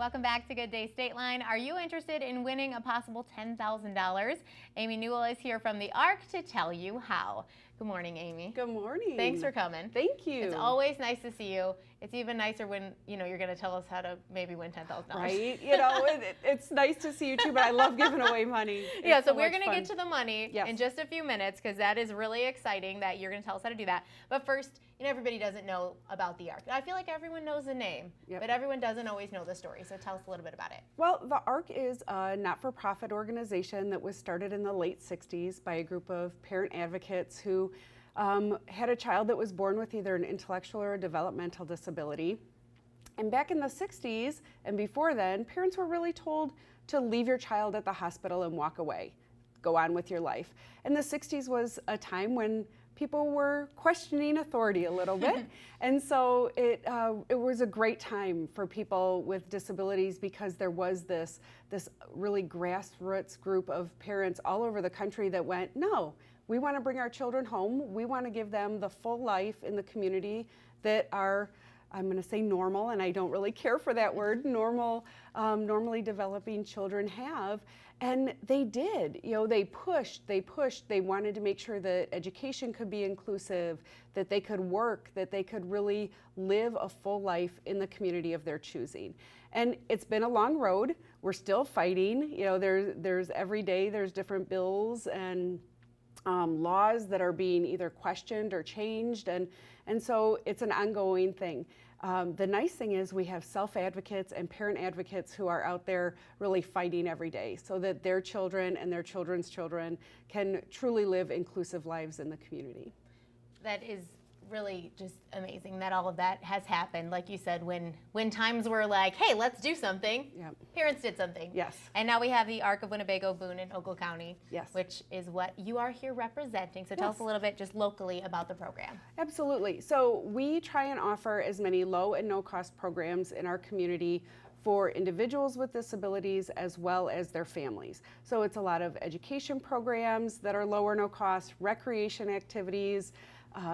Welcome back to Good Day Stateline. Are you interested in winning a possible $10,000? Amy Newell is here from the ARC to tell you how. Good morning, Amy. Good morning. Thanks for coming. Thank you. It's always nice to see you. It's even nicer when you're going to tell us how to maybe win $10,000. Right. It's nice to see you too, but I love giving away money. Yeah, so we're going to get to the money Yes. in just a few minutes because that is really exciting that you're going to tell us how to do that. But first, everybody doesn't know about the ARC. I feel like everyone knows the name, but everyone doesn't always know the story. So tell us a little bit about it. Well, the ARC is a not-for-profit organization that was started in the late 60s by a group of parent advocates who had a child that was born with either an intellectual or a developmental disability. And back in the 60s and before then, parents were really told to leave your child at the hospital and walk away, go on with your life. And the 60s was a time when people were questioning authority a little bit. And so it was a great time for people with disabilities because there was this really grassroots group of parents all over the country that went, no, we want to bring our children home. We want to give them the full life in the community that are, I'm going to say normal, and I don't really care for that word, normally developing children have. And they did, they pushed, they wanted to make sure that education could be inclusive, that they could work, that they could really live a full life in the community of their choosing. And it's been a long road. We're still fighting. There's every day there's different bills and laws that are being either questioned or changed, and so it's an ongoing thing. The nice thing is we have self-advocates and parent advocates who are out there really fighting every day so that their children and their children's children can truly live inclusive lives in the community. That is really just amazing that all of that has happened. Like you said, when times were like, hey, let's do something, parents did something. Yes. And now we have the ARC of Winnebago, Boone, and Ogle County, which is what you are here representing. So tell us a little bit just locally about the program. Absolutely. So we try and offer as many low and no cost programs in our community for individuals with disabilities as well as their families. So it's a lot of education programs that are low or no cost, recreation activities,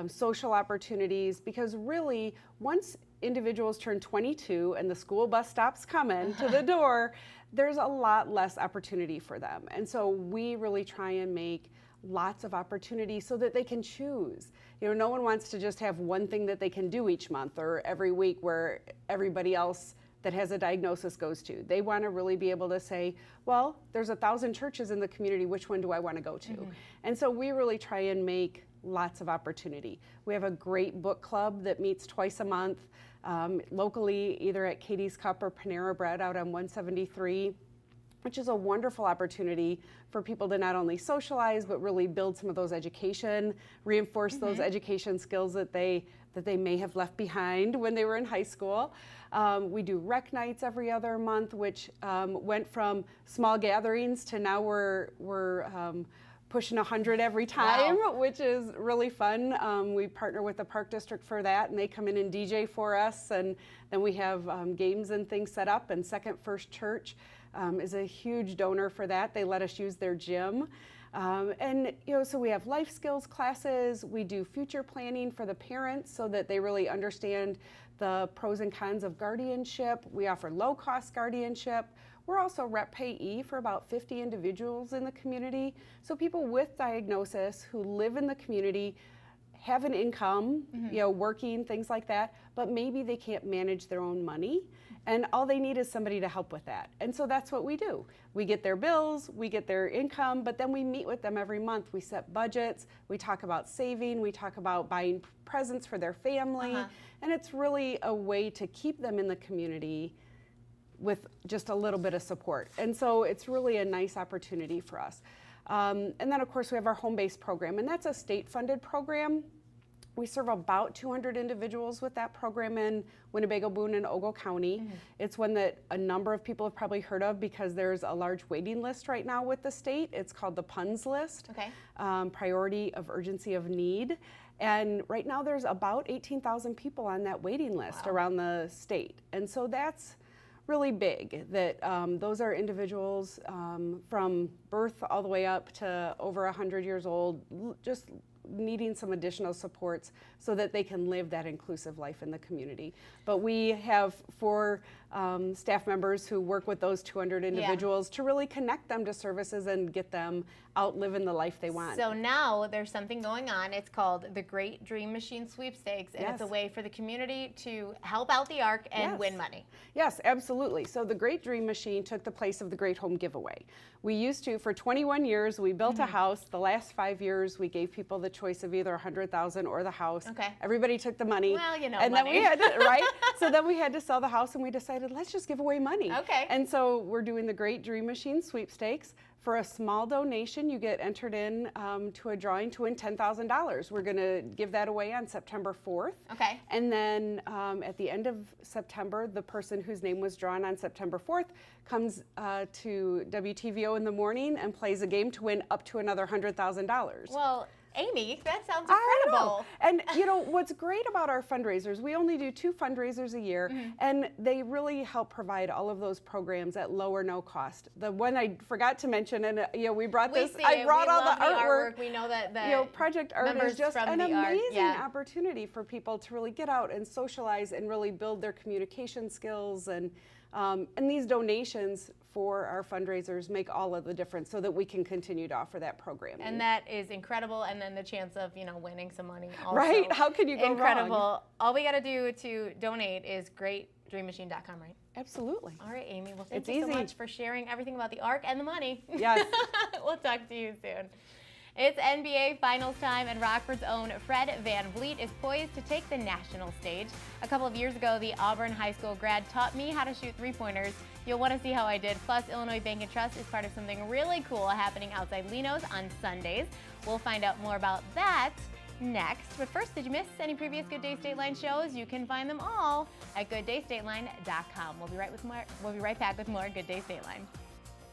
social opportunities, because really once individuals turn 22 and the school bus stops coming to the door, there's a lot less opportunity for them. And so we really try and make lots of opportunity so that they can choose. No one wants to just have one thing that they can do each month or every week where everybody else that has a diagnosis goes to. They want to really be able to say, well, there's 1,000 churches in the community, which one do I want to go to? And so we really try and make lots of opportunity. We have a great book club that meets twice a month locally, either at Katie's Cup or Panera Bread out on 173, which is a wonderful opportunity for people to not only socialize, but really build some of those reinforce those education skills that they may have left behind when they were in high school. We do rec nights every other month, which went from small gatherings to now we're pushing 100 every time, which is really fun. We partner with the Park District for that, and they come in and DJ for us, and then we have games and things set up, and Second First Church is a huge donor for that. They let us use their gym. So we have life skills classes. We do future planning for the parents so that they really understand the pros and cons of guardianship. We offer low-cost guardianship. We're also rep payee for about 50 individuals in the community. So people with diagnosis who live in the community have an income, working, things like that, but maybe they can't manage their own money. And all they need is somebody to help with that. And so that's what we do. We get their bills, we get their income, but then we meet with them every month. We set budgets, we talk about saving, we talk about buying presents for their family. And it's really a way to keep them in the community with just a little bit of support. And so it's really a nice opportunity for us. And then of course we have our home-based program, and that's a state-funded program. We serve about 200 individuals with that program in Winnebago, Boone, and Ogle County. It's one that a number of people have probably heard of because there's a large waiting list right now with the state. It's called the PUNS list, Priority of Urgency of Need. And right now there's about 18,000 people on that waiting list around the state. And so that's really big, that those are individuals from birth all the way up to over 100 years old, just needing some additional supports so that they can live that inclusive life in the community. But we have 4 staff members who work with those 200 individuals to really connect them to services and get them out living the life they want. So now there's something going on. It's called the Great Dream Machine Sweepstakes, and it's a way for the community to help out the ARC and win money. Yes, absolutely. So the Great Dream Machine took the place of the Great Home Giveaway. We used to, for 21 years, we built a house. The last 5 years, we gave people the choice of either $100,000 or the house. Okay. Everybody took the money. Well, you know, and money. then we had to, right? So then we had to sell the house, and we decided, let's just give away money. Okay. And so we're doing the Great Dream Machine Sweepstakes. For a small donation, you get entered in to a drawing to win $10,000. We're going to give that away on September 4th. Okay. And then at the end of September, the person whose name was drawn on September 4th comes to WTVO in the morning and plays a game to win up to another $100,000. Well, Amy, that sounds I incredible. know. And you know, what's great about our fundraisers, we only do 2 fundraisers a year, and they really help provide all of those programs at low or no cost. The one I forgot to mention, and you know, we brought this, I brought all the artwork. We know that the you know, Project Art is just an amazing ARC, opportunity for people to really get out and socialize and really build their communication skills. And these donations for our fundraisers make all of the difference so that we can continue to offer that program. And that is incredible. And then the chance of, you know, winning some money also. Right? How can you go incredible. wrong? All we got to do to donate is greatdreammachine.com, right? Absolutely. All right, Amy. Well, thank It's you so easy. much for sharing everything about the ARC and the money. Yes. We'll talk to you soon. It's NBA Finals time, and Rockford's own Fred Van Vliet is poised to take the national stage. A couple of years ago, the Auburn High School grad taught me how to shoot 3-pointers. You'll want to see how I did. Plus, Illinois Bank and Trust is part of something really cool happening outside Lino's on Sundays. We'll find out more about that next. But first, did you miss any previous Good Day Stateline shows? You can find them all at gooddaystateline.com. We'll be right back with more Good Day Stateline.